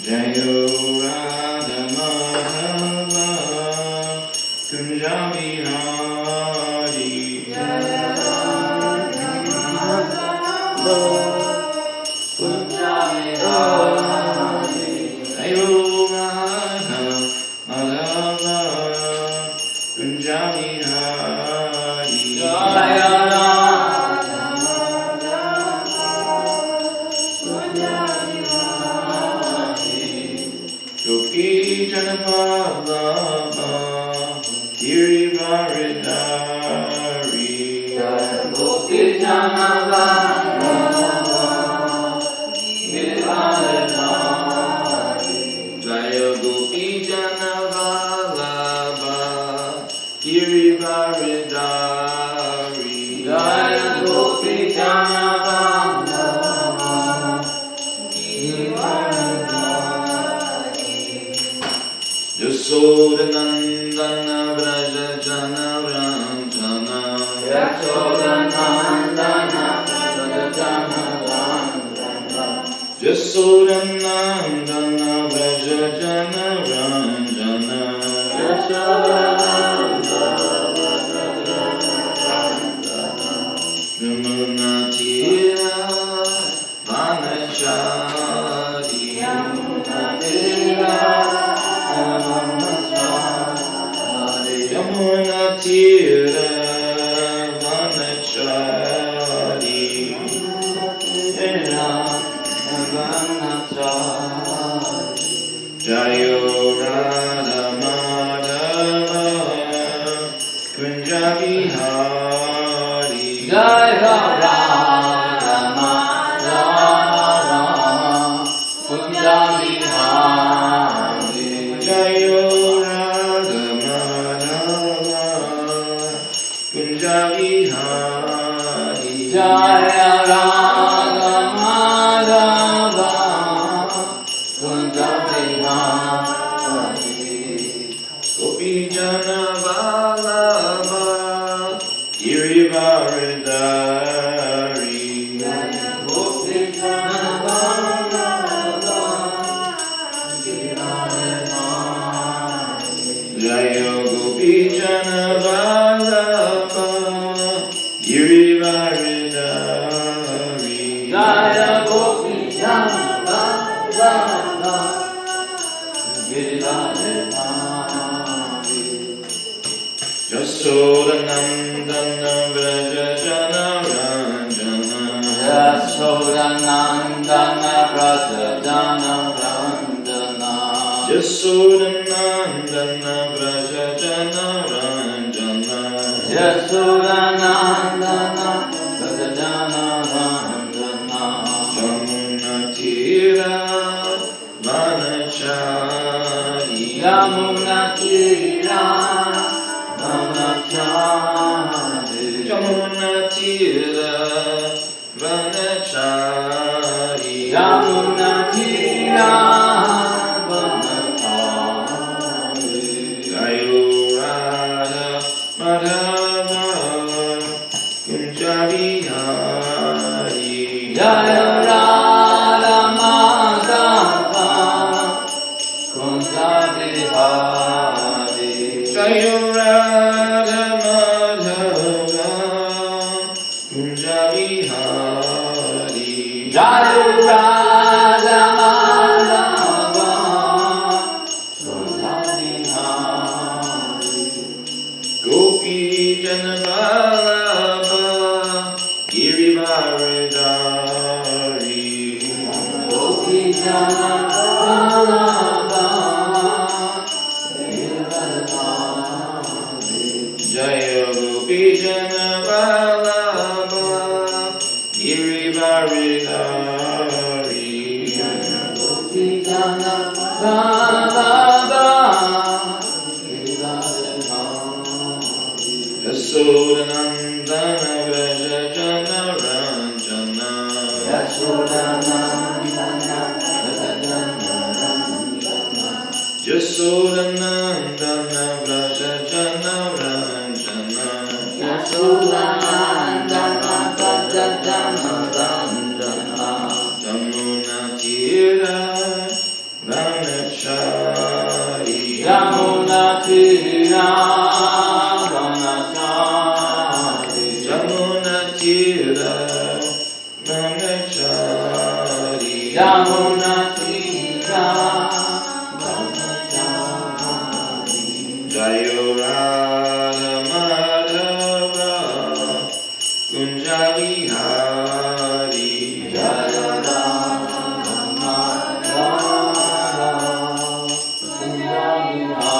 Jayo Radha Madhava Kunja Bihari Jayo Radha Madhava Kunja Bihari Jayo Radha Madhava Kunja Bihari Jayo Janavallabha Girivaridhari Gopi Janavallabha Girivaridhari Jaya Gopi Janavallabha Girivaridhari Jaya Gopi Janavallabha Yasodanandana Vraja Jana Ranjana Yasodanandana Vraja Jana Ranjana Yasodanandana Vraja Jana Ranjana Yasodanandana Vraja Jana Ranjana Yamuna Tira Vanachari Yamuna Tira Yamuna Tira Vanachari Jayo Radha Madhava Kunja Bihari Jayo Radha Madhava Kunja Bihari Jayo Radha Madhava Kunja Bihari Jaya Radha Madhava Kunja Bihari Gopi Janavallabha Girivaridhari Gopi Janavallabha Jaya Gopi Janavallabha Girivaridhari Jaya Gopi Janavallabha Girivaridhari Yasodanandana Vraja Jana Ranjana Yasodanandana Vraja Jana Ranjana Yasodanandana Vraja Jana Ranjana Yasodanandana Vraja Jana Ranjana Yamuna Tira Vanachari Yamuna Tira Vanachari Yamuna Tira Vanachari Yamuna Tira Vanachari Jayo Radha Madhava Kunja Bihari Jayo Radha Madhava Kunja Bihari Jayo Radha Madhava Kunja Bihari Jayo Radha Madhava Kunja Bihari Gopi Janavallabha Girivaridhari Gopi Janavallabha Girivaridhari Jaya Gopi Janavallabha Girivaridhari Jaya Gopi Janavallabha Girivaridhari Yasodanandana Vraja Jana Ranjana Yasodanandana Vraja Jana Ranjana Yasodanandana Vraja Jana Ranjana Yasodanandana Vraja Jana Ranjana Yamuna Tira Brahmachari Yamunatira Brahmachari Jayo Radha Madhava Kunjavihari Jaya Radha Madhava Kunjavihari.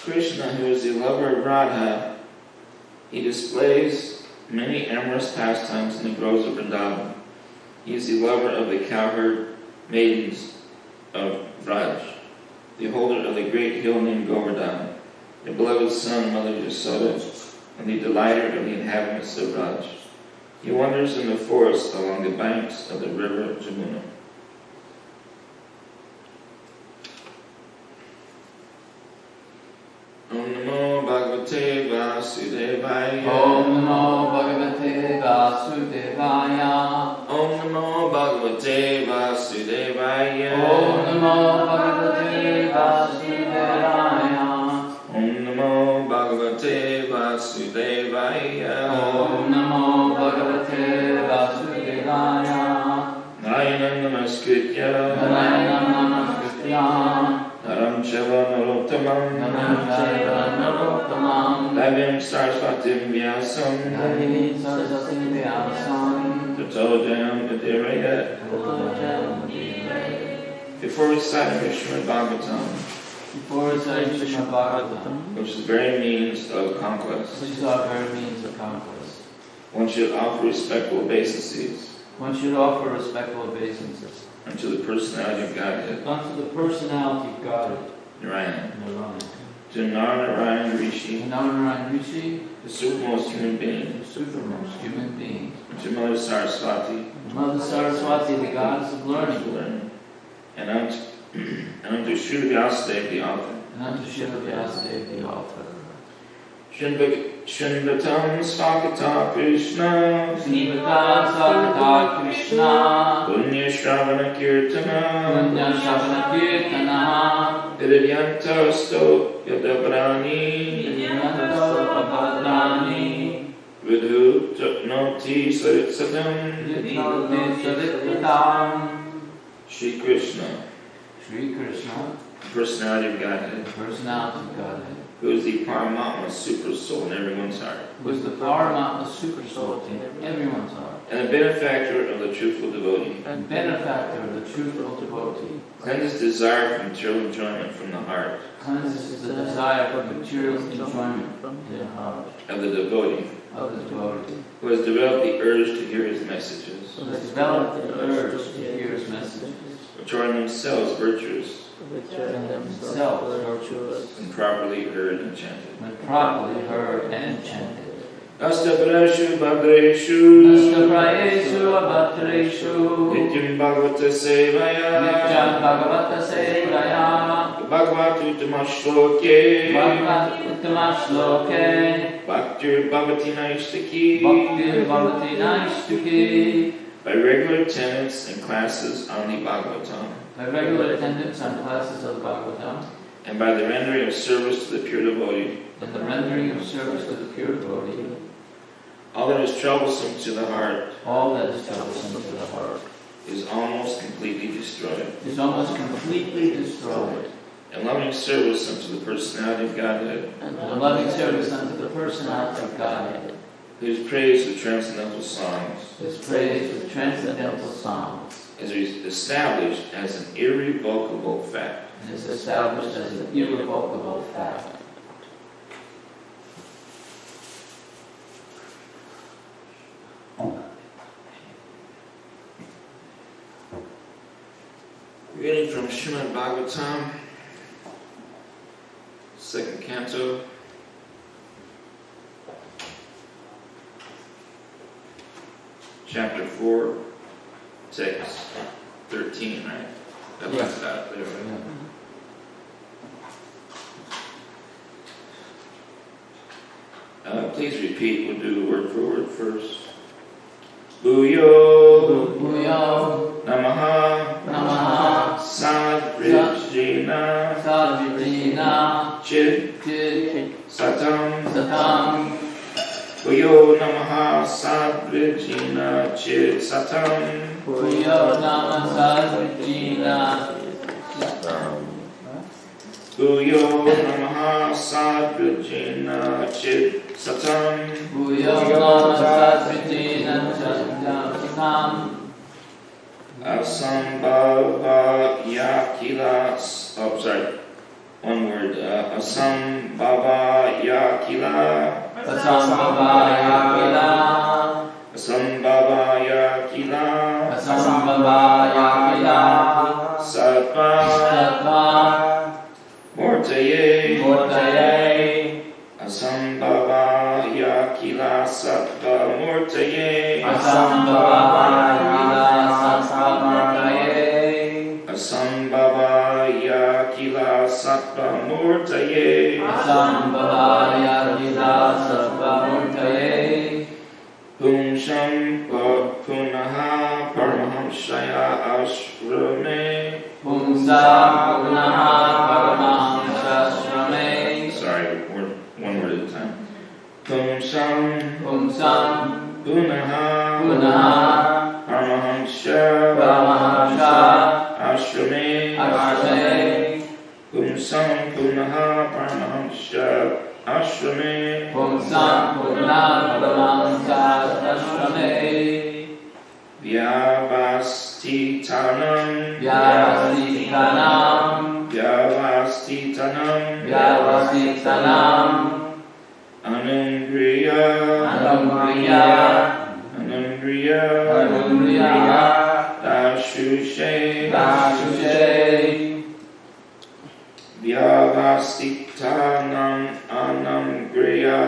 Krishna, who is the lover of Radha, he displays many amorous pastimes in the groves of Vrindavan. He is the lover of the cowherd maidens of Vraj, the holder of the great hill named Govardhan, the beloved son, Mother Yasoda, and the delighter of the inhabitants of Vraj. He wanders in the forest along the banks of the river Jamuna. Om Namo Bhagavate Vasudevaya. Om Namo Bhagavate Vasudevaya. Om Namo Bhagavate Vasudevaya. Om Namo Bhagavate Vasudevaya. Om Namo Bhagavate Vasudevaya. Om Namo Bhagavate Vasudevaya. Nayanam Namaskritya. Naranam Namaskritya. Naram Chava Narottamam. Naram Chaiva Narottamam. Devim Saraswatim Vyasam. Navini Saraswati Vyasam. Tato Jayam Padirayat. Before reciting Srimad Bhagavatam, Before reciting Srimad Bhagavatam, which is the very means of conquest, which is our very means of conquest, one should offer respectful obeisances one should offer respectful obeisances unto the personality of Godhead, unto the personality of God, Narayan, Narayan. to Narayan Rishi, Narayan Rishi, the supermost human being, the supermost human being, to Mother Saraswati, Mother Saraswati, the goddess of learning, and unto Srila Vyasadeva, the author. and unto Srila Vyasadeva, the author. Shinvatam Svakata Krishna, Srimata Sakata Krishna, Punya Shravana Kirtana, Punya Shavana Kirtana, Divyanta Sto Yadabrani, Yadyanto Abhadrani, Vidhu Noti Saritsatam, Yadyanto Sarityatam. Shri Krishna, Shri Krishna, the personality of Godhead, the personality of Godhead, who is the Paramatma super soul in everyone's heart, who is the Paramatma super soul in everyone's heart, and a benefactor of the truthful devotee, and benefactor of the truthful devotee, cleanses desire for material enjoyment from the heart cleanses the desire for material enjoyment in the heart of the devotee, who has developed the urge to hear his messages, who has developed the urge to hear his messages, which are in themselves virtuous, and themselves virtuous, and properly heard and chanted. when properly heard and chanted. Astaprashu Bhadreshu Nastaprayesu abhatreshu Nityam Bhagavata Sevaya Nityam Bhagavata Sevaya Bhagavatu Tamashloke Bhagavad Uttama Shloke Bhaktir Bhavati Naistaki Bhaktir Bhavati Naishtuki. By regular attendance and classes on the Bhagavatam, By regular attendance on classes of the Bhagavatam, and by the rendering of service to the pure devotee, and the rendering of service to the pure devotee, all that is troublesome to the heart all that is troublesome to the heart is almost completely destroyed. is almost completely destroyed, And loving service unto the personality of Godhead, and the loving service unto the personality of Godhead whose praise with transcendental songs is praised with transcendental songs, is established as an irrevocable fact. and is established as an irrevocable fact. Reading from Srimad Bhagavatam, 2nd Canto, Chapter 4, Text 13, right? That's Yeah. that there, right? Please repeat. We'll do word for word first. Bhuyo Bhuyo Namaha Namaha Sadvijina Sadvijina Chit Chit Satam Satam Bhuyo Namaha Sadvijina Chit Satam Bhuyo Namaha Sadvijina Bhuyo Namaha Sadvijina Chit Satam Bhuyo Namaha Sadvijina Satam Asambhava Yakila. Oh, sorry. One word. Asambhava Yakila. Asambhava Yakila Asambhava Yakila. Asambhava Yakila Sattva Sattva Mortaye. Mortaye Asambhava Yakila Sattva Mortaye. Asambhava Yakila Sattva Mortaye Asambhava Yakila Sattva Mortaye. Asambhava Yakila Sattva Mortaye Pumsham Punaha Paramahamsaya Ashrame. Pumsa Punaha Paramahamsa Shrame Sorry, one word at a time. Pumsham Pumsam Punaha Punaha Paramahamsya Paramahamsa Ashrame. Ashrame Pumsam Punaha Paramahamsya Ashrame. Pumsam Punaha Paramahamsa Ashrame Vyavastitanam Vyavastitanam Vyavastitanam Vyavastitanam Anundriya Anundriya Anundriya Anundriya Dashushe Dashushe Vyavastitanam Anundriya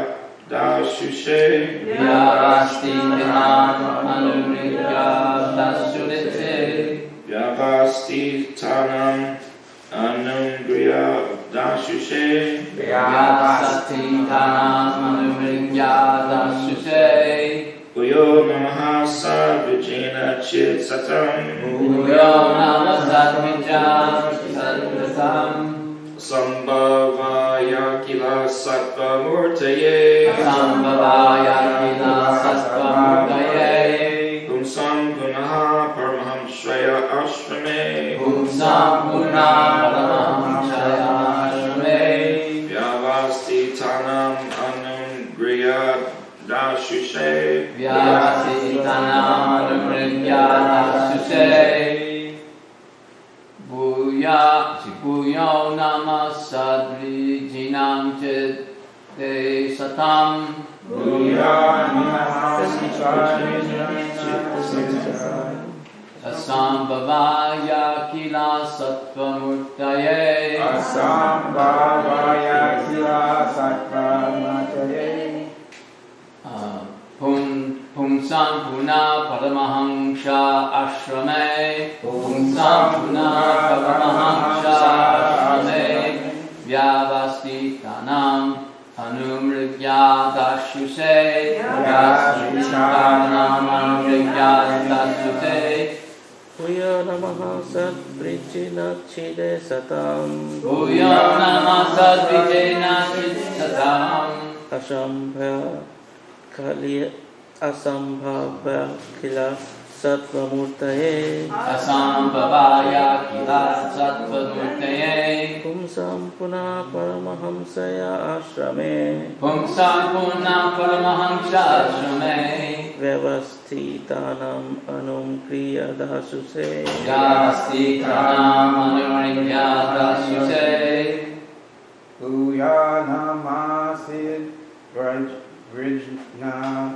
Dashushe Vyavastitanam Anundriya Dashushe Vyavastitanam Anundriya Dashushe Vyavastitanam Anundriya Dashushe Bhuyo Namaha Sadvijina Chit Satam Bhuyo Namaha Sadvijina Satam Sambhava Yakila Sattva Mortaye. Asambhava Yakila Sattva Mortaye Pumsam Punaha Paramahamsaya Ashrame. Pumsam Punaha Paramahamsa Ashrame Vyavastitanam Anundriya Dashushe Vyavastitanam Anundriya Dashushe Bhuyo Namaha Sadvijinam Chit Satam Asambhava Yakila Sattva Mortaye Pumsam Punaha Paramahamsa Ashrame Pumsam Punaha Paramahamsa Ashrame Vyavastitanam Anumrigya Dashuse Vyavastitanam Anumrigya Dashuse Bhuyo Namaha Sadvijina Chide Satam Bhuyo Namaha Sadvijina Chit Satam Asambhava Kila Sattva Murtaye Asambhava Yakila Sattva Mortaye Pumsam Punaha Paramahamsaya Ashrame Pumsam Punaha Paramahamsa Ashrame Vyavastitanam Anumkriya Dashuse Vyavastitanam Anumrigya Dashuse Bhuya Namasid Vrijna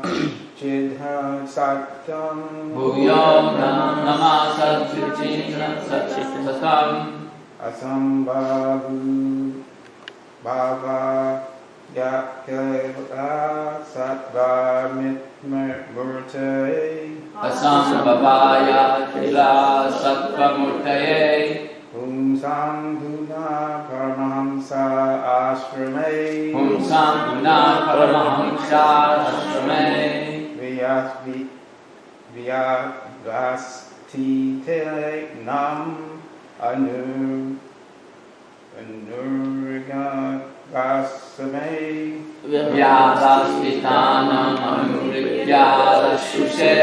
Chidha Satam Bhuyo Namaha Sadvijina Satam Asambhavu Bhava Yakila Sattva Murtaye Asambhava Yakila Sattva Mortaye Pumsam Guna Paramahamsa Ashrame Pumsam Guna Paramahamsa Ashrame Vyastite Nam Anurgasame Vyasastitanam Anurigyadashushe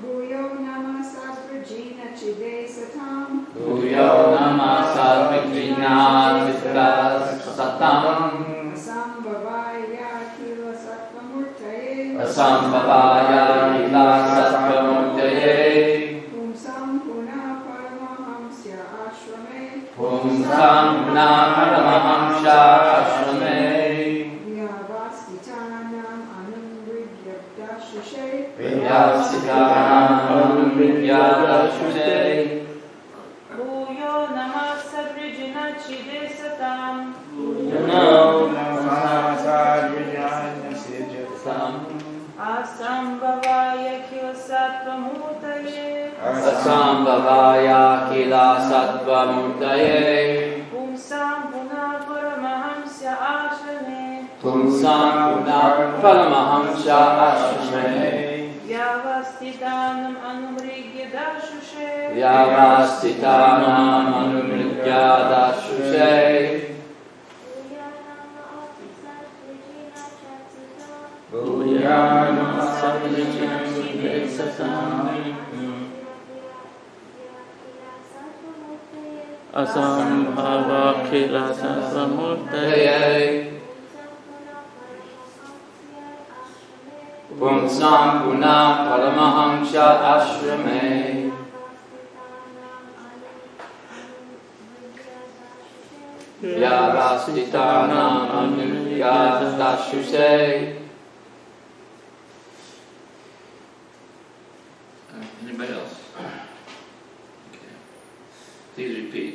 Bhuyo Nama Satvajina Chide Satam Bhuyo Nama Satvajina Chide Satam Asambhavaya Kila Sattvamurtaye Asambhavaya Kila Sattvamurtaye Pumsam Puna Paramahamsya Ashrame Pumsam Guna Paramahamsa Ashrame Vyavastitanam Anumrigyadashushe Vyasitanam Anurigyadashushe Bhuyo Namah Sadvijina Chide Satam Asambhavaya Kila Sattvamurtaye Asambhavaya Kila Sattvamurtaye Pumsam Puna Paramahamsya Ashrame Pumsam Guna Paramahamsa Ashrame Vyavastitanam Anumrigyadashushe Vyavastitanam Anumrigyadashushe Bhuyana Satvajina Chide Satam Asambhava Kila Sattvamurtaye Pumsam Guna Paramahamsa Ashrame Vyavastitanam Anumrigyadashushe Anybody else? Okay. Please repeat.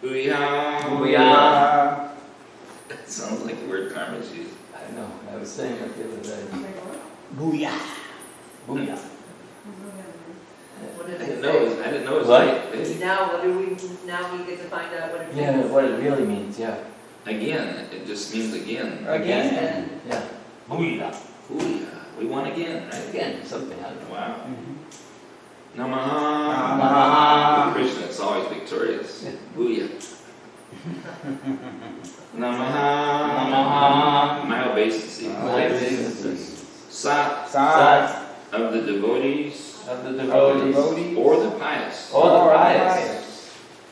Booyah. Booyah. It sounds like the word karma's used. I know, I was saying it the other day. Booyah. Booyah. What I did didn't it know it was, I didn't know it was What? like Now what do we? Now we get to find out what it Yeah, means. what it really means, yeah. again. It just means again. Again. Yeah. Booyah. Booyah. We won again, right? Again, something, I don't know. Wow. Mhm. Namaha. Namaha. Krishna, it's always victorious. Booyah. Namaha. Namaha. My obeisances. My obeisances. Sat Sat of the devotees of the devotees or the pious. or the pious.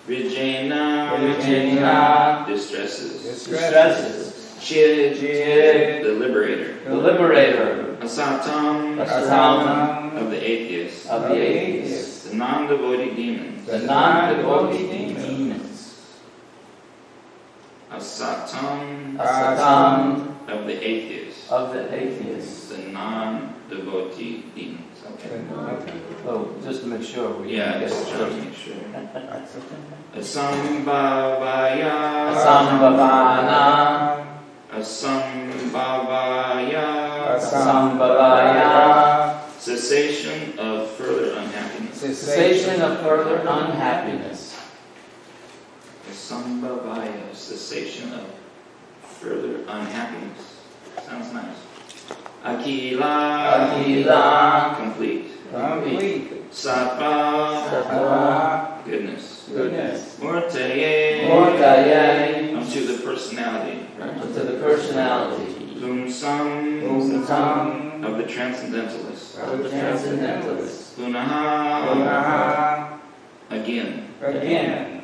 Vijayana. Vijayana. Distresses. Distresses. Chid. Chid. The liberator. The liberator. Asatam. Asatam. Of the atheists. Of the atheists. The non-devotee demons. The non-devotee demons. Asatam. Asatam. Of the atheists. Of the atheists. The non-devotee demons. Okay. Oh, just to make sure we Yeah, get just it trying to straight. make sure. Asambhavaya. Asambhavana. Asambhavaya. Asambhavaya. Cessation of further unhappiness. Cessation of further unhappiness. Asambhavaya. Cessation of further unhappiness. Sounds nice. Akila. Akila. Complete. Complete. Sattva. Sattva. Goodness. Goodness. Murtaye. Murtaye. Unto the personality. To the personality. Pumsam. Pumsam. Of the transcendentalists. Of the transcendentalists. Punaha. Punaha. Again. Again.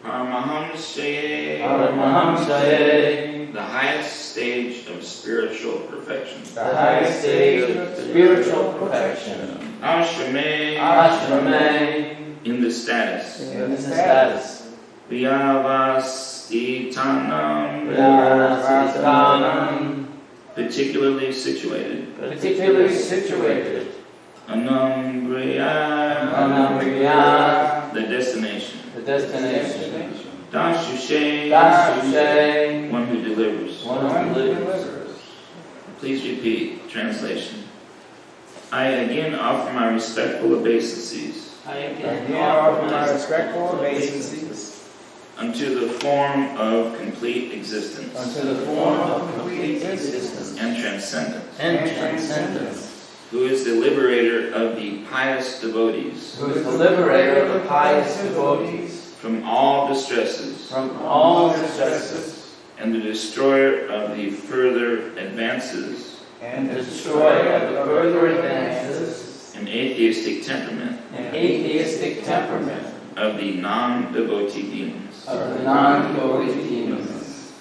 Paramahamsaye. Paramahamsaye. The highest stage of spiritual perfection. The highest stage of spiritual perfection. Ashrame. Ashrame. In the status. In the status. Vyavastitanam. Vyavastitanam. Particularly situated. Particularly situated. Anambriya. The destination. The destination. Dashushe. Dashushe. One who delivers. One who delivers. Please repeat. Translation. I again offer my respectful obeisances I Again, again offer my respectful obeisances unto the form of complete existence unto the form of complete existence and transcendence, and transcendence, who is the liberator of the pious devotees who is the liberator of the pious devotees from all distresses, from all distresses, and the destroyer of the further advances and the destroyer of the further advances in atheistic temperament and atheistic temperament of the non-devotee demons. of the non-devotee demons.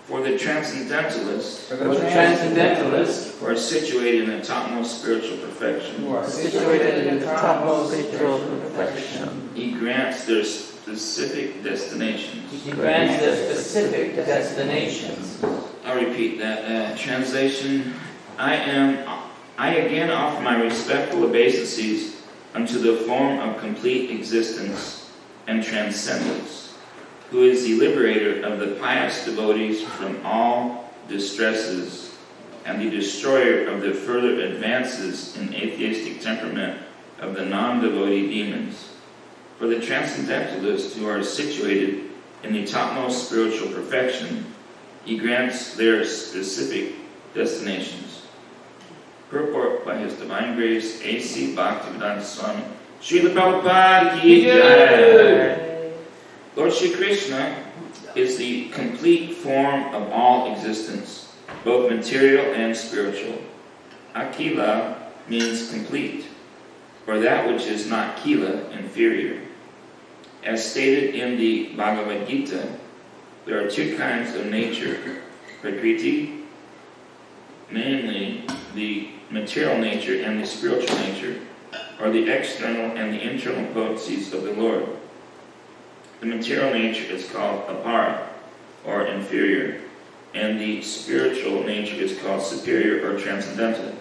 For the transcendentalists For the transcendentalists who are situated in the topmost spiritual perfection, who are situated in the topmost spiritual spiritual perfection, he grants their specific destinations. he grants their specific destinations. I'll repeat that. Translation. I again offer my respectful obeisances unto the form of complete existence and transcendence, who is the liberator of the pious devotees from all distresses, and the destroyer of the further advances in atheistic temperament of the non-devotee demons. For the transcendentalists who are situated in the topmost spiritual perfection, he grants their specific destinations. Purport by His Divine Grace, A.C. Bhaktivedanta Swami, Srila Prabhupada Ki Jai. Lord Shri Krishna is the complete form of all existence, both material and spiritual. Akila means complete, or that which is not kila, inferior. As stated in the Bhagavad Gita, there are two kinds of nature, prakriti, namely the material nature and the spiritual nature, or the external and the internal potencies of the Lord. The material nature is called apara, or inferior, and the spiritual nature is called superior or transcendental.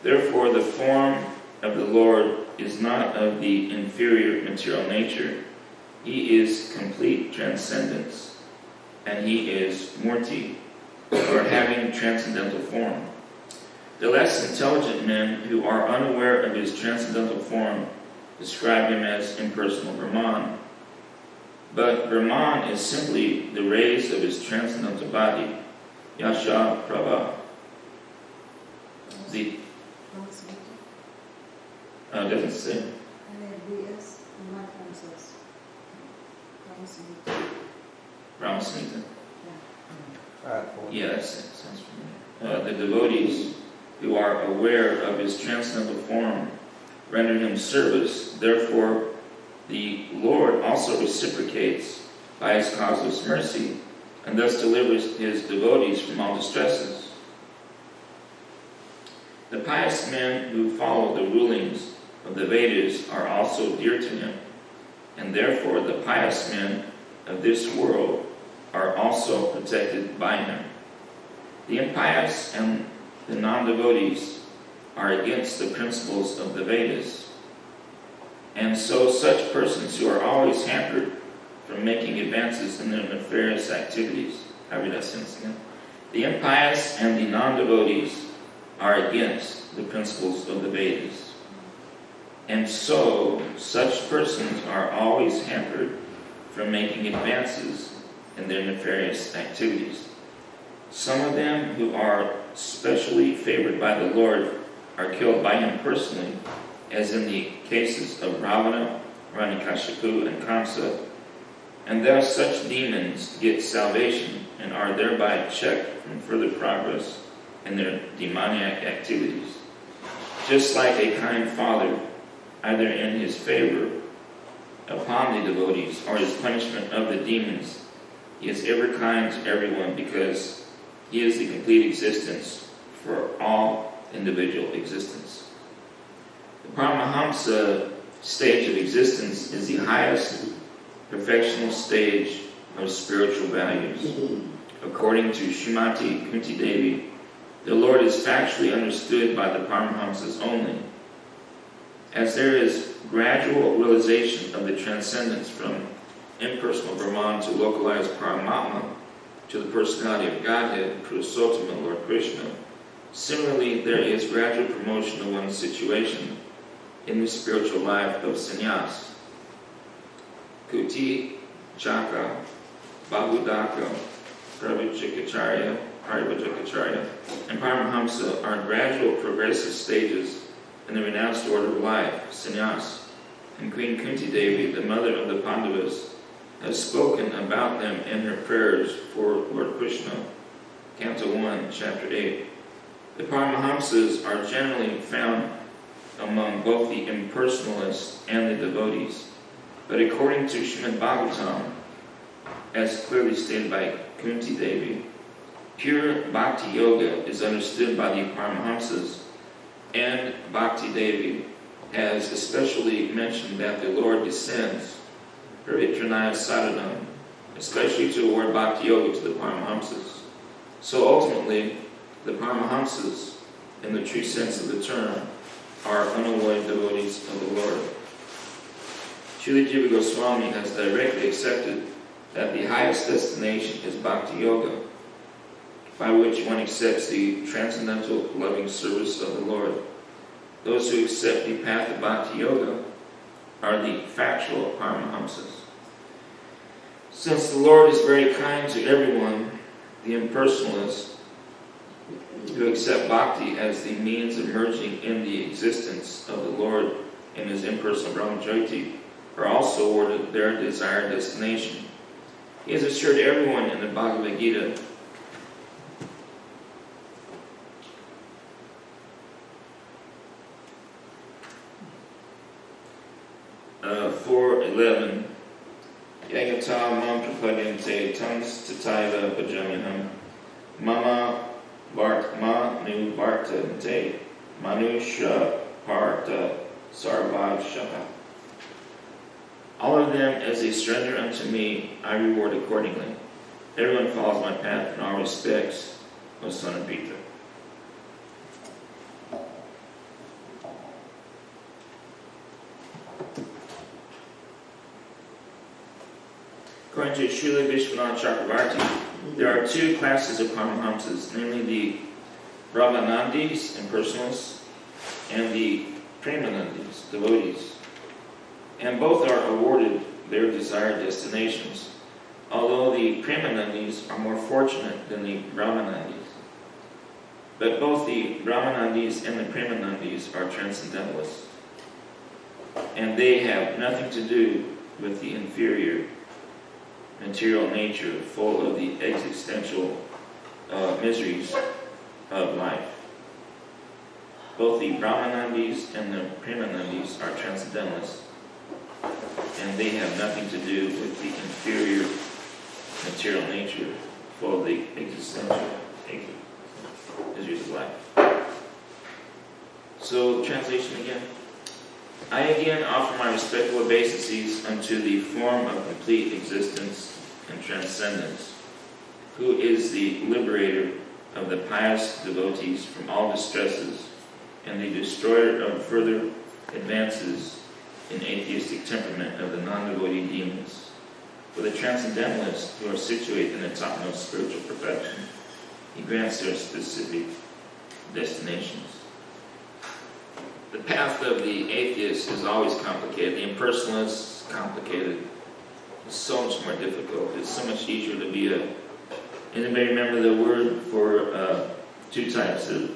Therefore, the form of the Lord is not of the inferior material nature. He is complete transcendence, and he is murti, or having transcendental form. The less intelligent men who are unaware of his transcendental form describe him as impersonal Brahman. But Brahman is simply the rays of his transcendental body, Yasha Prabha. The doesn't say. Ramasmita. Yeah, that sounds familiar. The devotees who are aware of his transcendental form render him service. Therefore, the Lord also reciprocates by his causeless mercy, and thus delivers his devotees from all distresses. The pious men who follow the rulings of the Vedas are also dear to him, and therefore the pious men of this world are also protected by him. The impious and the non-devotees are against the principles of the Vedas, and so such persons who are always hampered from making advances in their nefarious activities. I read that sentence again. The impious and the non-devotees are against the principles of the Vedas, and so such persons are always hampered from making advances in their nefarious activities. Some of them who are specially favored by the Lord are killed by him personally, as in the cases of Ravana, Hiranyakashipu, and Kamsa, and thus such demons get salvation and are thereby checked from further progress in their demoniac activities. Just like a kind father, either in his favor upon the devotees or his punishment of the demons, he is ever kind to everyone because he is the complete existence for all individual existence. The Paramahamsa stage of existence is the highest perfectional stage of spiritual values. According to Srimati Kunti Devi, the Lord is factually understood by the Paramahamsas only. As there is gradual realization of the transcendence from impersonal Brahman to localized Paramatma to the personality of Godhead, Puruषottama, Lord Krishna, Similarly, there is gradual promotion of one's situation in the spiritual life of sannyas. Kuti, Chaka, Bahudaka, Parivajikacharya, and Paramahamsa are gradual progressive stages in the renounced order of life, sannyas. And Queen Kunti Devi, the mother of the Pandavas, has spoken about them in her prayers for Lord Krishna, Canto 1, Chapter 8. The Paramahamsas are generally found among both the impersonalists and the devotees. But according to Srimad Bhagavatam, as clearly stated by Kunti Devi, pure Bhakti Yoga is understood by the Paramahamsas, and Bhakti Devi has especially mentioned that the Lord descends, Paritranaya Sadhanam, especially to award Bhakti Yoga to the Paramahamsas. So ultimately, the Paramahamsas, in the true sense of the term, are unalloyed devotees of the Lord. Srila Jiva Goswami has directly accepted that the highest destination is Bhakti Yoga, by which one accepts the transcendental loving service of the Lord. Those who accept the path of Bhakti Yoga are the factual Paramahamsas. Since the Lord is very kind to everyone, the impersonalists who accept Bhakti as the means of merging in the existence of the Lord in His impersonal Brahmajyoti are also awarded their desired destination. He has assured everyone in the Bhagavad Gita (4:11) Yagata mam prapadyante tams tataiva bhajamyaham mama vartma nu vartante manusha partha sarvashaka. All of them, as they surrender unto me, I reward accordingly. Everyone follows my path in all respects, O son of Peter. According to Srila Vishwanath Chakravarti, there are two classes of Paramahamsas, namely the Brahmanandis, impersonalists, and the Premanandis, devotees. And both are awarded their desired destinations, although the Premanandis are more fortunate than the Brahmanandis. But both the Brahmanandis and the Premanandis are transcendentalists, and they have nothing to do with the inferior material nature full of the existential miseries of life. Both the Brahmanandis and the Premanandis are transcendentalists, and they have nothing to do with the inferior material nature full of the existential miseries of life. So, translation again. I again offer my respectful obeisances unto the form of complete existence and transcendence, who is the liberator of the pious devotees from all distresses and the destroyer of further advances in atheistic temperament of the non-devotee demons. For the transcendentalists who are situated in the topmost spiritual perfection, He grants their specific destinations. The path of the atheist is always complicated. The impersonalist is complicated. It's so much more difficult. It's so much easier to be a... Anybody remember the word for two types of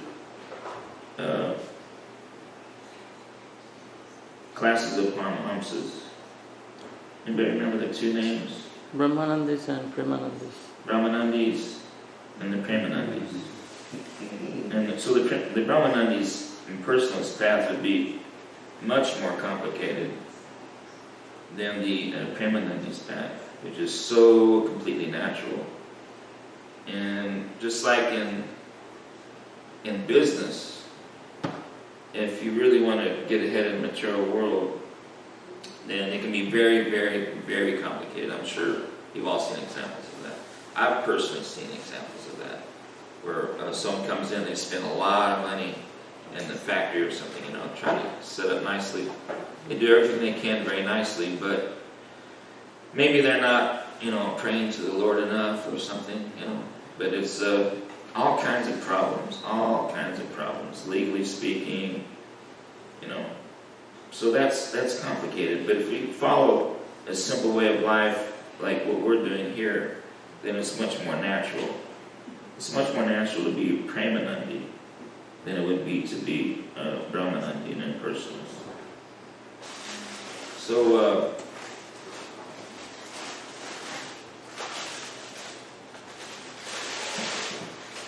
classes of Paramahamsas? Anybody remember the two names? Brahmanandis and Premanandis. Brahmanandis and the Premanandis. And so the Brahmanandis impersonalist path would be much more complicated than the Premanandis path, which is so completely natural. And just like in business, if you really want to get ahead in the material world, then it can be very, very, very complicated. I'm sure you've all seen examples of that. I've personally seen examples of that, where someone comes in, they spend a lot of money in the factory or something, try to set up nicely. They do everything they can very nicely, but maybe they're not, praying to the Lord enough or something, but it's all kinds of problems, legally speaking, So that's complicated. But if we follow a simple way of life like what we're doing here, then it's much more natural. It's much more natural to be Premanandi than it would be to be Brahmanandi, an impersonalist. So,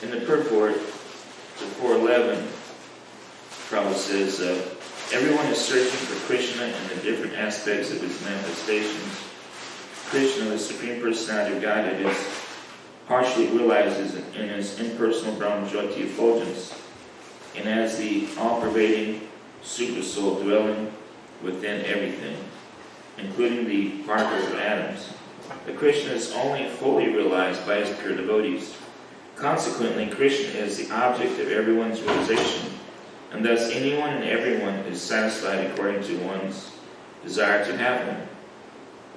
in the purport to 411, Prabhu says, everyone is searching for Krishna in the different aspects of his manifestations. Krishna, the Supreme Personality of Godhead, is partially realizes in his impersonal Brahmajyoti effulgence and as the all-pervading Supersoul dwelling within everything, including the particles of atoms. But Krishna is only fully realized by his pure devotees. Consequently, Krishna is the object of everyone's realization, and thus anyone and everyone is satisfied according to one's desire to have him.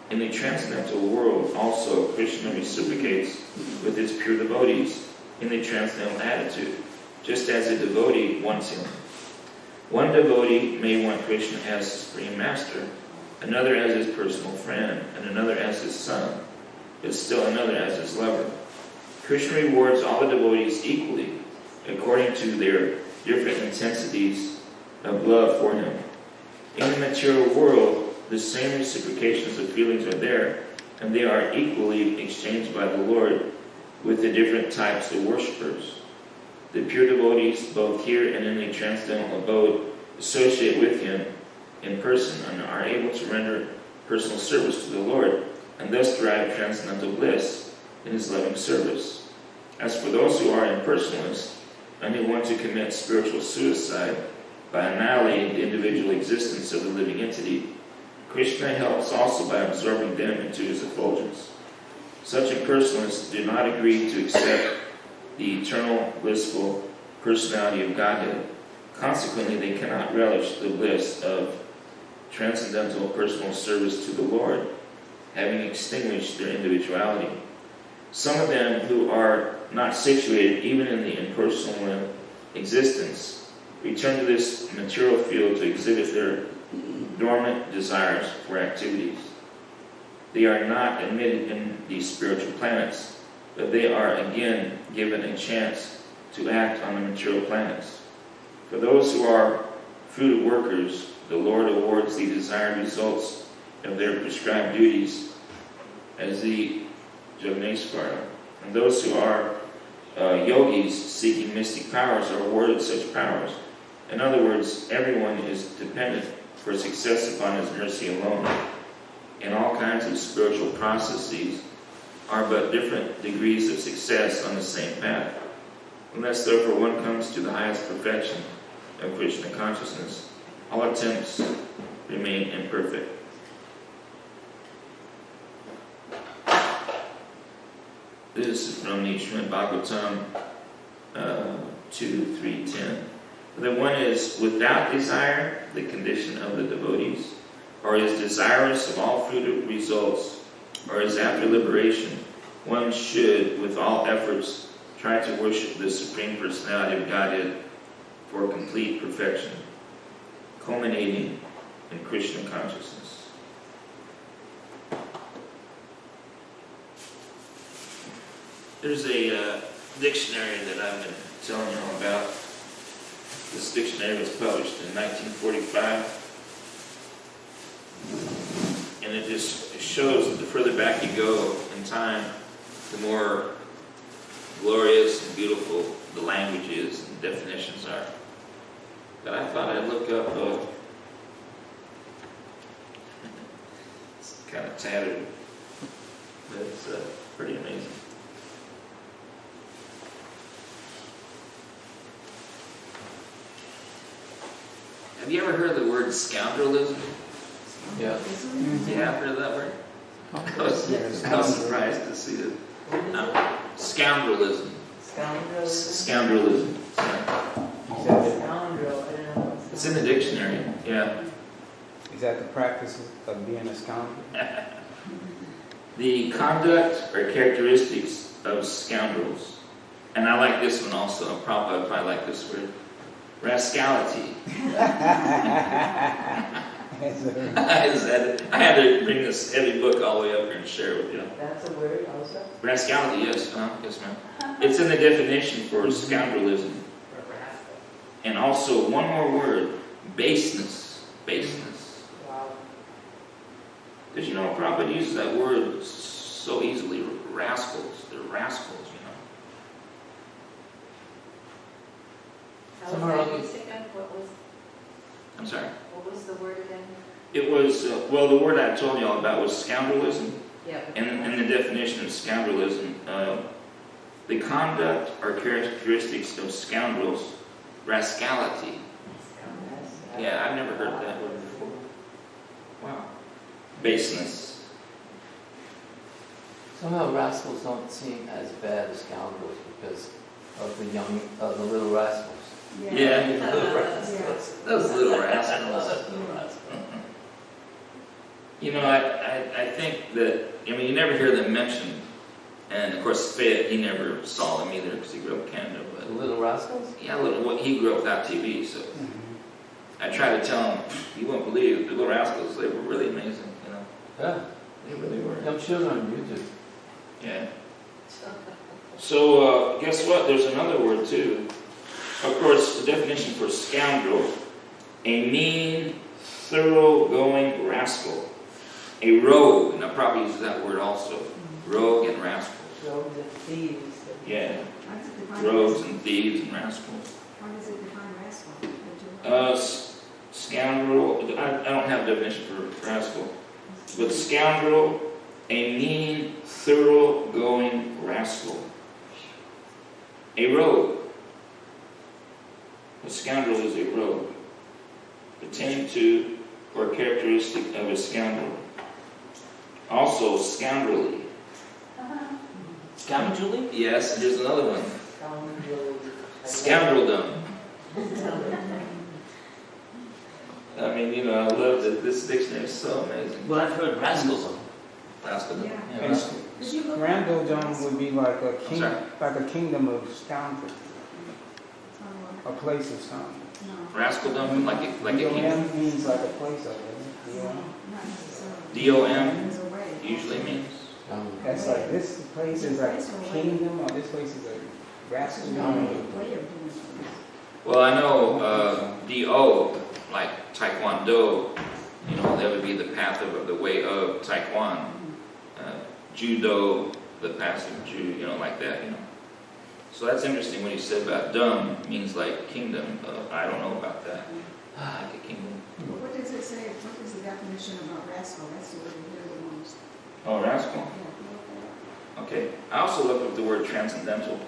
In the transcendental world, also, Krishna reciprocates with his pure devotees in the transcendental attitude, just as a devotee wants him. One devotee may want Krishna as Supreme Master, another as his personal friend, and another as his son, but still another as his lover. Krishna rewards all the devotees equally, according to their different intensities of love for him. In the material world, the same reciprocations of feelings are there, and they are equally exchanged by the Lord with the different types of worshippers. The pure devotees, both here and in the transcendental abode, associate with him in person and are able to render personal service to the Lord, and thus derive transcendental bliss in his loving service. As for those who are impersonalists, and who want to commit spiritual suicide by annihilating the individual existence of the living entity, Krishna helps also by absorbing them into his effulgence. Such impersonalists do not agree to accept the eternal, blissful personality of Godhead. Consequently, they cannot relish the bliss of transcendental personal service to the Lord, having extinguished their individuality. Some of them who are not situated even in the impersonal existence return to this material field to exhibit their dormant desires for activities. They are not admitted in these spiritual planets, but they are again given a chance to act on the material planets. For those who are fruited workers, the Lord awards the desired results of their prescribed duties as the Jagnesvara. And those who are yogis seeking mystic powers are awarded such powers. In other words, everyone is dependent for success upon his mercy alone. And all kinds of spiritual processes are but different degrees of success on the same path. Unless therefore one comes to the highest perfection of Krishna consciousness, all attempts remain imperfect. This is from the Srimad Bhagavatam 2.3.10. The one is without desire, the condition of the devotees, or is desirous of all fruited results, or is after liberation. One should, with all efforts, try to worship the Supreme Personality of Godhead for complete perfection, culminating in Krishna consciousness. There's a dictionary that I've been telling you all about. This dictionary was published in 1945. And it just shows that the further back you go in time, the more glorious and beautiful the language is and definitions are. But I thought I'd look up, it's kind of tattered, but it's pretty amazing. Have you ever heard the word scoundrelism? Yeah. Yeah, I've heard that word. I was surprised to see it. Scoundrelism. Scoundrelism. It's in the dictionary, yeah. Is that the practice of being a scoundrel? The conduct or characteristics of scoundrels, And I like this one also. Prabhupada probably like this word. Rascality. I had to bring this heavy book all the way up here and share it with you. That's a word also? Rascality, yes. Yes, ma'am. It's in the definition for scoundrelism. And also, one more word. Baseness. Baseness. Wow. Because, you know, Prabhupada uses that word so easily. Rascals. They're rascals, you know. How was that used again? I'm sorry. What was the word again? It was, well, the word I told you all about was scoundrelism. Yeah. And the definition of scoundrelism, the conduct or characteristics of scoundrels, rascality. Yeah, I've never heard that word before. Wow. Baseness. Somehow rascals don't seem as bad as scoundrels because of the little rascals. Yeah. Little rascals. Those little rascals. Little rascals. You know, I think that, I mean, you never hear them mentioned. And of course, Fayette, he never saw them either because he grew up in Canada. But The little rascals? yeah, he grew up without TV, so I try to tell him, you wouldn't believe the little rascals, they were really amazing, you know. Yeah. They really were. Young children on YouTube. Yeah. So, guess what? There's another word too. Of course, the definition for scoundrel, a mean, thoroughgoing rascal. A rogue, and I probably use that word also. Rogue and rascal. Rogues and thieves. Yeah. How does it define Rogues rascal? and thieves and rascals. How does it define rascal? Scoundrel, I don't have a definition for rascal. But scoundrel, a mean, thoroughgoing rascal. A rogue. A scoundrel is a rogue. Pertaining to or characteristic of a scoundrel. Also, scoundrelly. Scoundrelly? Yes, here's another one. Scoundreldom. I mean, you know, I love that this dictionary is so amazing. Well, I've heard rascals. Rascaldom. Yeah. Yeah, And rascals. Did you look at Scrandledom would be like a king, sorry? like a kingdom of scoundrels, No. a place of scoundrels. Rascaldom, like a king. D-O-M means like a place of it. Yeah. Not necessarily. D-O-M There's a way. usually means. That's like, this place is like a kingdom, or this place is a rascal. Way of doing things. Well, I know D-O, like Taekwondo, you know, that would be the path of the way of Taekwondo. Judo, the path of Jew, you know, like that, you know. So that's interesting when you said about Dham, means like kingdom. I don't know about that. Like a kingdom. What does it say? What is the definition about rascal? That's the word we hear the most. Oh, rascal. Yeah, look Okay. I also looked up the word transcendental.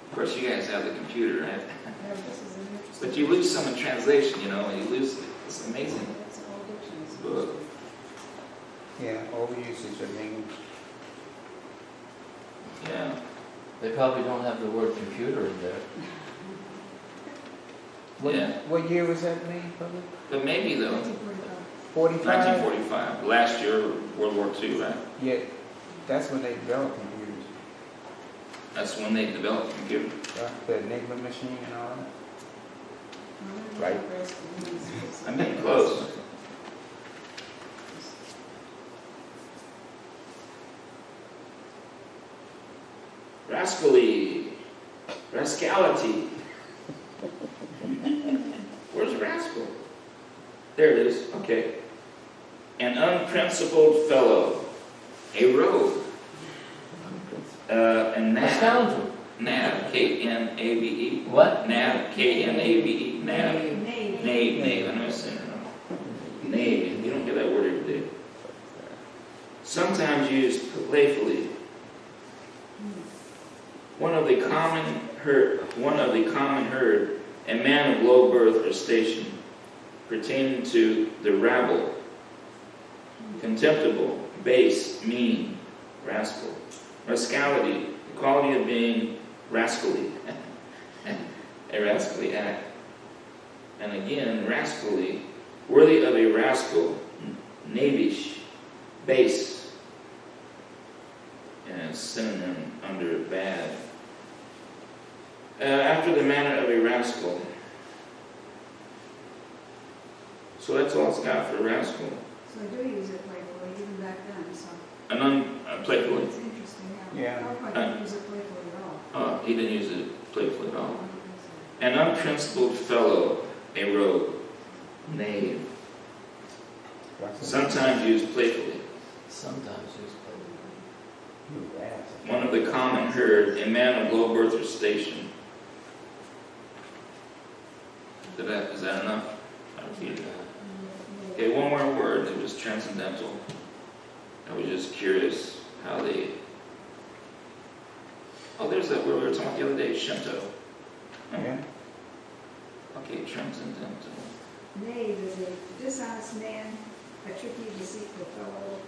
Of course, you guys have the computer, right? that up. Yeah, this is an interesting. But you lose some in translation, you know, and you lose it. It's amazing. That's a whole dictionary. Book. Yeah, overusage of English. Yeah. They probably don't have the word computer in there. Yeah. What year was that made, public? But maybe, though, 1945. 45? 1945. Last year, World War II, right? Yeah, that's when they developed computers. That's when they developed the computer. Right? The Enigma machine and all that. Right. I'm getting close. Rascally. Rascality. Where's rascal? There it is. Okay. An unprincipled fellow. A rogue. And A nab. scoundrel. Nab. K-N-A-B-E. What? Nab. K-N-A-B-E. Nab. Knave. Knave. I know it's saying it wrong. Knave. You don't hear that word every day. Sometimes used playfully. One of the common herd, a man of low birth or station, pertaining to the rabble, contemptible, base, mean, rascal. Rascality, the quality of being rascally, a rascally act. And again, rascally, worthy of a rascal, knavish, base. And synonym under bad. After the manner of a rascal. So that's all it's got for rascal. So I do use it playfully, even back then, so. Playfully. It's interesting, Yeah. How come I didn't use it playfully at all? He didn't use it playfully at all. An unprincipled fellow, a rogue, knave. Sometimes used playfully. Sometimes used playfully. You ass. One of the common herd, a man of low birth or station. Is that enough? I repeated that. Okay, one more word. It was transcendental. I was just curious how they... Oh, there's that word we were talking about the other day, Shinto. Yeah. Okay, transcendental. Knave is a dishonest man, a tricky, deceitful fellow.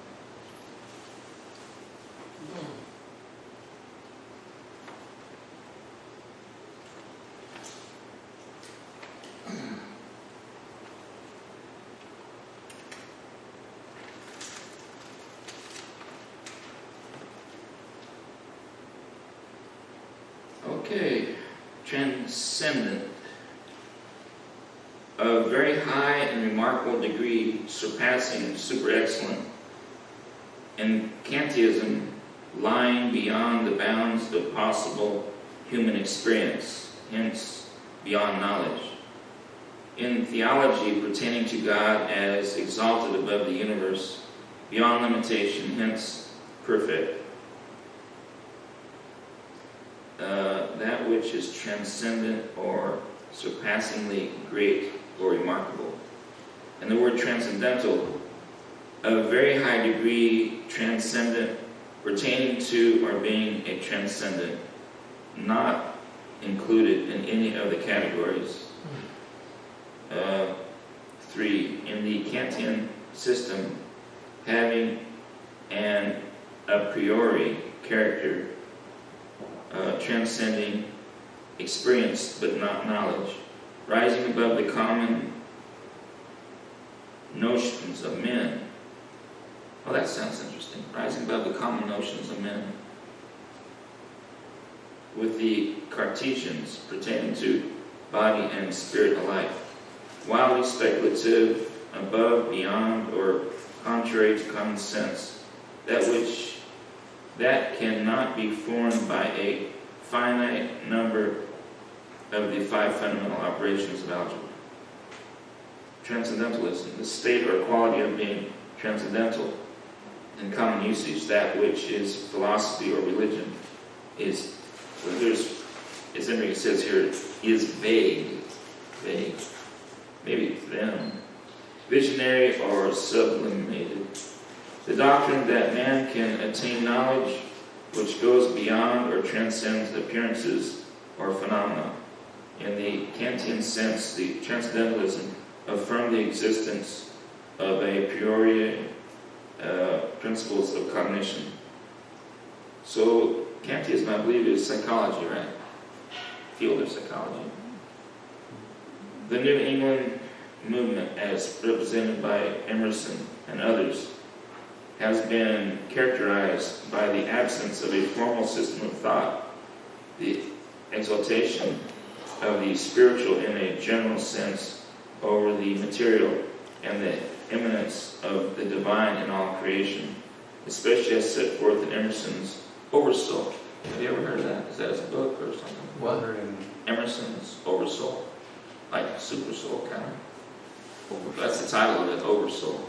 Okay, transcendent. A very high and remarkable degree, surpassing, super excellent. In Kantianism, lying beyond the bounds of possible human experience, hence beyond knowledge. In theology, pertaining to God as exalted above the universe, beyond limitation, hence perfect. That which is transcendent or surpassingly great or remarkable. And the word transcendental, a very high degree, transcendent, pertaining to or being a transcendent, not included in any of the categories. 3, in the Kantian system, having an a priori character, transcending experience but not knowledge, rising above the common notions of men. Oh, that sounds interesting. Rising above the common notions of men. With the Cartesians pertaining to body and spirit alike. Wildly speculative, above, beyond, or contrary to common sense. That cannot be formed by a finite number of the 5 fundamental operations of algebra. Transcendentalism, the state or quality of being transcendental in common usage, that which is philosophy or religion, is, well, as Enrique says here, is vague. Maybe them. Visionary or sublimated. The doctrine that man can attain knowledge which goes beyond or transcends appearances or phenomena. In the Kantian sense, the transcendentalism affirmed the existence of a priori principles of cognition. So Kantianism, I believe, is psychology, right? Field of psychology. The New England movement, as represented by Emerson and others, has been characterized by the absence of a formal system of thought, the exaltation of the spiritual in a general sense over the material, and the immanence of the divine in all creation, especially as set forth in Emerson's Oversoul. Have you ever heard of that? Is that his book or something? What? Emerson's Oversoul. Like Super Soul, kind of. That's the title of it, Oversoul.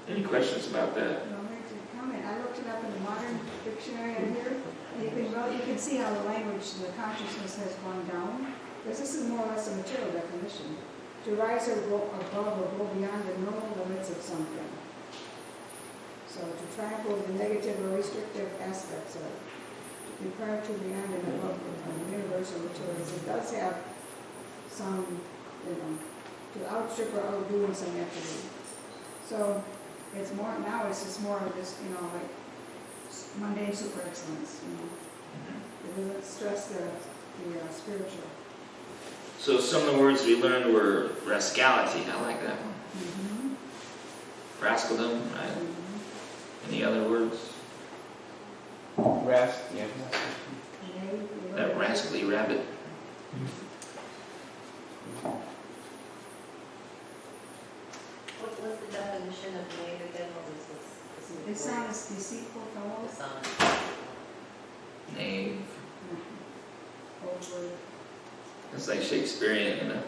Any questions about that? No, I have to comment. I looked it up in the modern dictionary in here. And you can see how the language, the consciousness has gone down. Because this is more or less a material definition. To rise or go above or go beyond the normal limits of something. So to trample the negative or restrictive aspects of it. To be prior to, beyond, and above the universal materials. It does have some, to outstrip or outdo in some attribute. So it's more, now it's just more of this, like mundane super excellence, It doesn't stress the spiritual. So some of the words we learned were rascality. I like that one. rascaldom, right? Any other words? Rest, yeah. That rascally rabbit. What's the definition of knave again? What was this? Dishonest, deceitful fellow. Dishonest. Knave. Over. It's like Shakespearean, you know.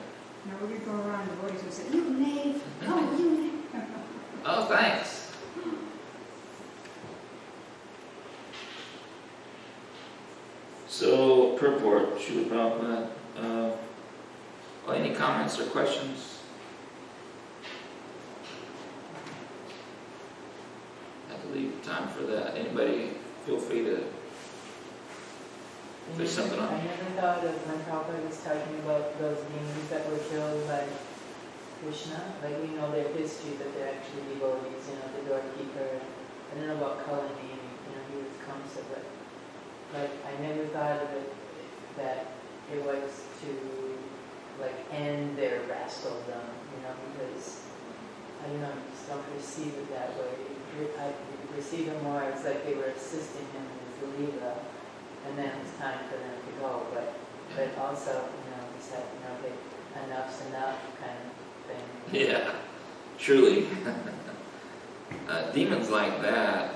Now we could go around the boys and say, you knave, oh, you knave. Oh, thanks. So, purport, Srila Prabhupada. Well, any comments or questions? Have to leave time for that. Anybody feel free to. There's something on. I never thought of when Prabhupada was talking about those beings that were killed by Krishna. Like we know their history, that they're actually devotees, the doorkeeper. I don't know about Kalani, he was Kamsa, but I never thought of it that it was to end their rascaldom, because I just don't perceive it that way. I perceive it more as like they were assisting him in his Leela, and then it was time for them to go. But also, just that, enough's enough kind of thing. Yeah, truly. Demons like that,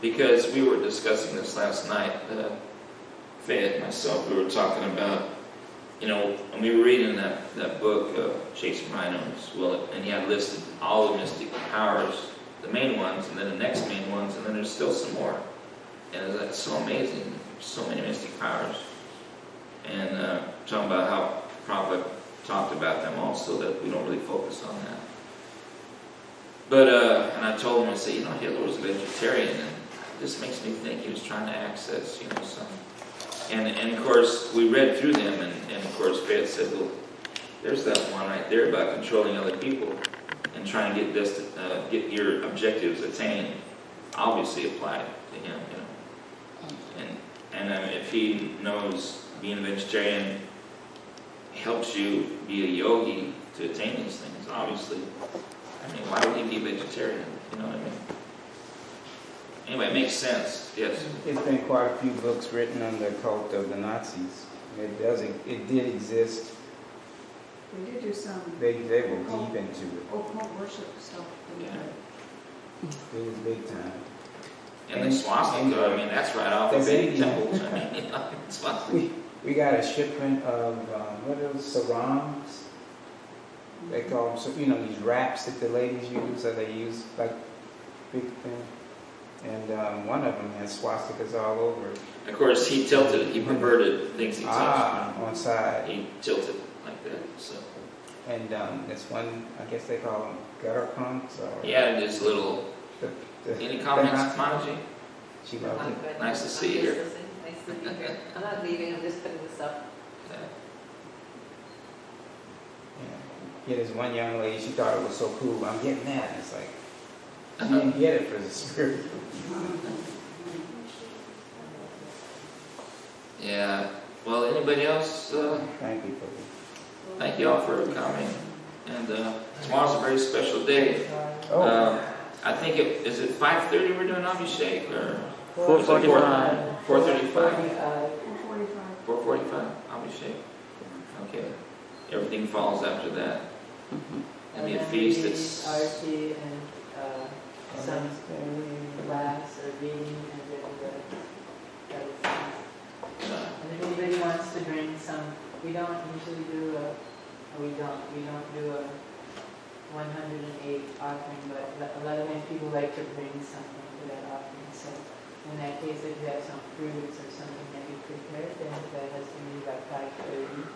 because we were discussing this last night, Faye and myself, we were talking about, when we were reading that book, Chasing Rhinos, and he had listed all the mystic powers, the main ones, and then the next main ones, and then there's still some more. And it's so amazing, so many mystic powers. And talking about how Prabhupada talked about them also, that we don't really focus on that. But, and I told him, I said, Hitler was a vegetarian, and this makes me think he was trying to access, some. And of course, we read through them, and of course, Fred said, well, there's that one right there about controlling other people and trying to get your objectives attained. Obviously applied to him, And if he knows being a vegetarian helps you be a yogi to attain these things, obviously. Why would he be a vegetarian? You know what I mean? Anyway, it makes sense, yes. There's been quite a few books written on the cult of the Nazis. It did exist. They did do some. They were deep into it. Occult worship stuff. Yeah. It was big time. And the swastika, that's right off of Vedic temples. Swastika. We got a shipment of, what are those, sarongs? They call them, these wraps that the ladies use, that they use like big thing. And one of them has swastikas all over it. Of course, he perverted things he touched. On side. He tilted like that, so. And this one, I guess they call them gutter punks. He added his little. Any comments, Manaji? She loved it. Nice to see you here. Nice to be here. I'm not leaving, I'm just putting this up. Yeah, this one young lady, she thought it was so cool. I'm getting that. It's like, you didn't get it for the spirit. Yeah. Well, anybody else? Thank you, Prabhu. Thank you all for coming. And tomorrow's a very special day. I think is it 5:30 we're doing Abhishek or 4:45. 4:35. 4:45. 4:45 Abhishek. Okay. Everything falls after that. It'll be a feast. It's Arti and some class or reading and and if anybody wants to bring some, we don't usually do a 108 offering, but a lot of times people like to bring something to that offering. So in that case, if you have some fruits or something that you prepare, then that has to be by 5:30.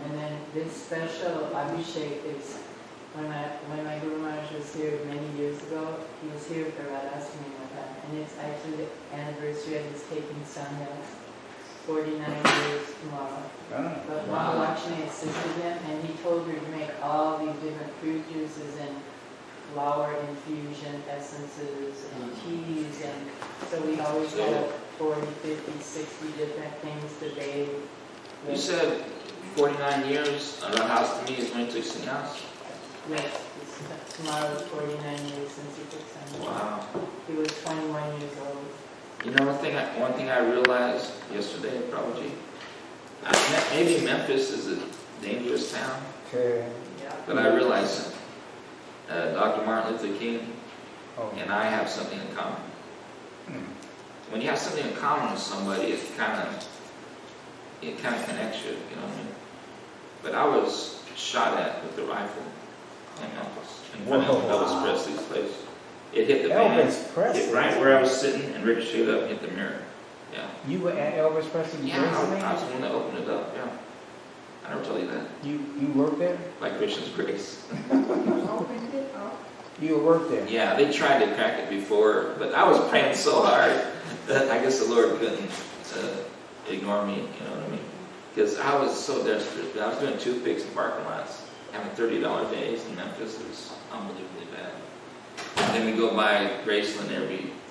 And then this special Abhishek is, when my Guru Maharaj was here many years ago, he was here for Radhaswami Mata, and it's actually the anniversary of his taking sannyas, 49 years tomorrow. But Mahalakshmi assisted him, and he told her to make all these different fruit juices and flower infusion essences and teas, and so we always have 40, 50, 60 different things to bathe. You said 49 years on the house to me is when he took sannyas? Yes, tomorrow is 49 years since he took Sunday. Wow. He was 21 years old. You know, one thing I realized yesterday, Prabhuji, maybe Memphis is a dangerous town, Okay. but I realized Dr. Martin Luther King Oh. and I have something in common. Hmm. When you have something in common with somebody, it kind of connects you, you know what I mean? But I was shot at with the rifle in Memphis, in front of Elvis Presley's place. It hit the van, Elvis Presley? hit right where I was sitting, and ricocheted up and hit the mirror. Yeah. You were at Elvis Presley's Yeah, I was birthday? the one that opened it up, yeah. I never told you that. You worked there? By Christian's grace. Opened it up. You worked there? Yeah, they tried to crack it before, but I was praying so hard that I guess the Lord couldn't ignore me, you know what I mean? Because I was so desperate. I was doing toothpicks in parking lots, having $30 days in Memphis. It was unbelievably bad. And then we go by Graceland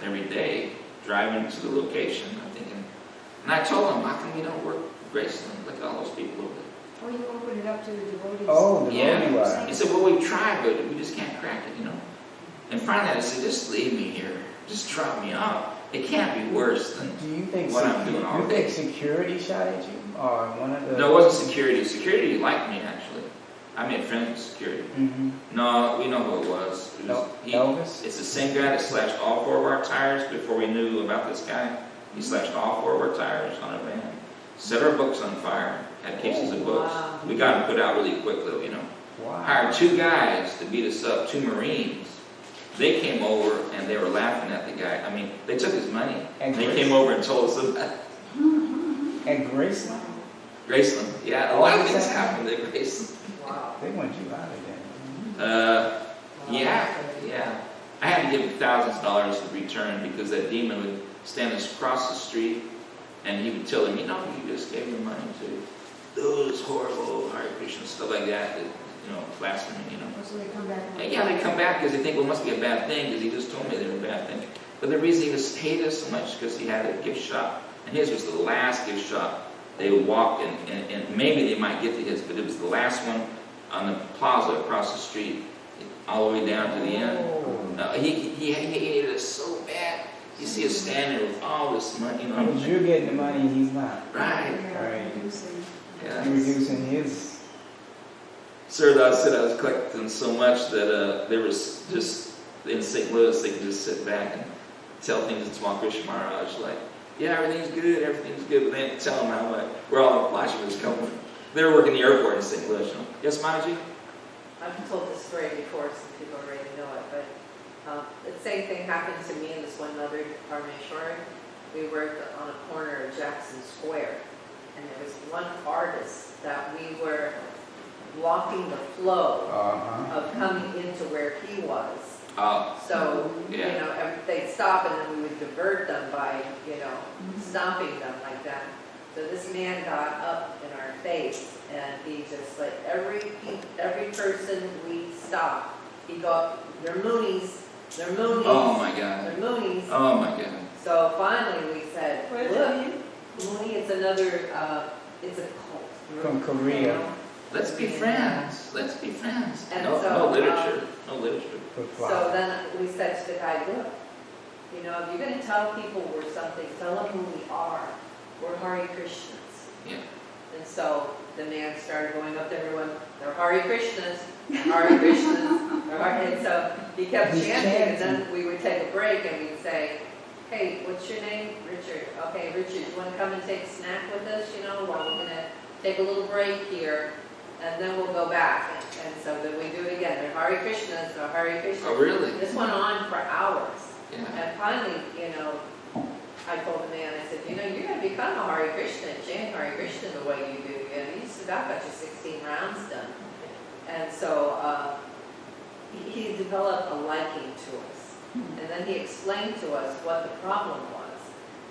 every day, driving to the location. I'm thinking, and I told him, how come you don't work Graceland? Look at all those people over there. Oh, you opened it up to the devotees. Oh, the Yeah. devotee line. He said, well, we've tried, but we just can't crack it, you know. And finally I said, just leave me here. Just drop me off. It can't be worse than... Do you think What I'm doing all you day. think security shot at you, or one of the? No, it wasn't security. Security liked me, actually. I made friends with security. Mm-hmm. No, we know who it was. Elvis. It's the same guy that slashed all 4 of our tires before we knew about this guy. He slashed all 4 of our tires on a van. Set our books on fire. Had cases of books. Wow. We got them put out really quick, though, you know. Wow. Hired 2 guys to beat us up, 2 Marines. They came over and they were laughing at the guy. I mean, they took his money. And They Grace- came over and told us about At Graceland, Graceland. Yeah, a lot of things happened at Graceland. Wow. they want you out of there. Yeah. I had to give him thousands of dollars in return because that demon would stand across the street and he would tell him, you know, you just gave me money to those horrible Hare Krishna stuff like that, you know, blasphemy, you know. So they come back. And yeah, they come back because they think, well, it must be a bad thing because he just told me they were a bad thing. But the reason he was hated us so much because he had a gift shop, and his was the last gift shop. They would walk and maybe they might get to his, but it was the last one on the plaza across the street, all the way down to the end. Oh. He hated us so bad. You see us standing with all this money, you know. Because you're getting the money and he's not. Right. Right. Yeah. You're reducing his. Sir, I said I was collecting so much that there was just in St. Louis they could just sit back and tell things in Small Krishna Maharaj like, yeah, everything's good, but then tell them how much where all the Elijah was coming from. They were working the airport in St. Louis. You know? Yes, Mataji? I've told this story before, some people already know it, but the same thing happened to me and this one other Parmeshwari. We worked on a corner of Jackson Square, and there was one artist that we were blocking the flow of coming into where he was. So, Yeah. you know, they'd stop and then we would divert them by, you know, stopping them like that. So this man got up in our face and he just like, every person we stopped, he'd go up, they're Moonies, they're Moonies, Oh my God. they're Moonies. Oh my God. So finally we said, What is look, Mooney is another, it's a cult. From Korea. You know? Let's be friends. Let's be friends. And No, so, no literature. No literature. So then we said to the guy, look, you know, if you're going to tell people we're something, tell them who we are. We're Hare Krishnas. Yeah. And so the man started going up to everyone, they're Hare Krishnas, they're Hare Krishnas, they're Hare. And so he kept He's chanting, and chanting. then we would take a break and we'd say, hey, what's your name? Richard. Okay, Richard, you want to come and take a snack with us, you know, while we're going to take a little break here, and then we'll go back. And so then we do it again. They're Hare Krishnas, they're Hare Krishnas. Oh, really? This went on for hours. Yeah. And finally, you know, I told the man, I said, you know, you're going to become a Hare Krishna and chant Hare Krishna the way you do. You know, you still got your 16 rounds done. And so he developed a liking to us. And then he explained to us what the problem was.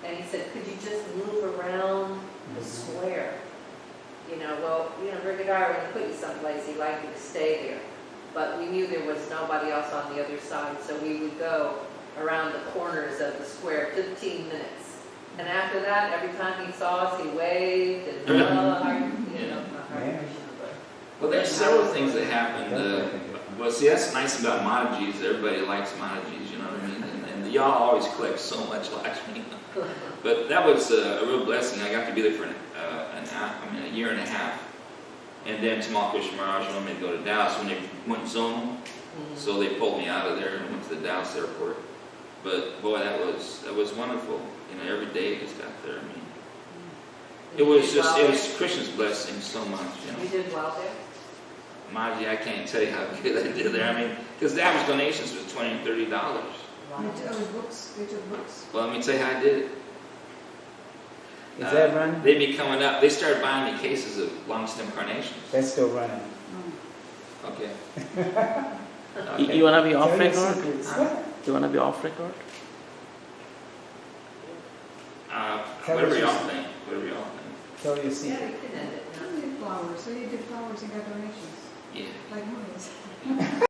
And he said, could you just move around the square? You know, well, you know, Brigadar, when he put you someplace, he liked you to stay there. But we knew there was nobody else on the other side, so we would go around the corners of the square 15 minutes. And after that, every time he saw us, he waved and, you know, Well, there's several things that happened Well, see, that's nice about Mataji's. Everybody likes Mataji's, you know what I mean? And y'all always collect so much Lakshmi. But that was a real blessing. I got to be there for a year and a half. And then Tamal Krishna Maharaj wanted me to go to Dallas when they went zonal. So they pulled me out of there and went to the Dallas airport. But boy, that was wonderful. You know, every day I just got there. I mean, it was Krishna's blessing so much. You know, You did well there? Maji, I can't tell you how good I did there. I mean, because the average donations was $20 and $30. Wow. They took books. Well, let me tell you how I did it. Is that running? They'd be coming up. They started buying me cases of long stem carnations. That's still running. Okay. You wanna be off Tell your record? secrets. You wanna be off record? Whatever y'all think. Whatever y'all think. Tell your Yeah, secret. you can end it. You did flowers, so you did flowers and got donations, Yeah. like mine.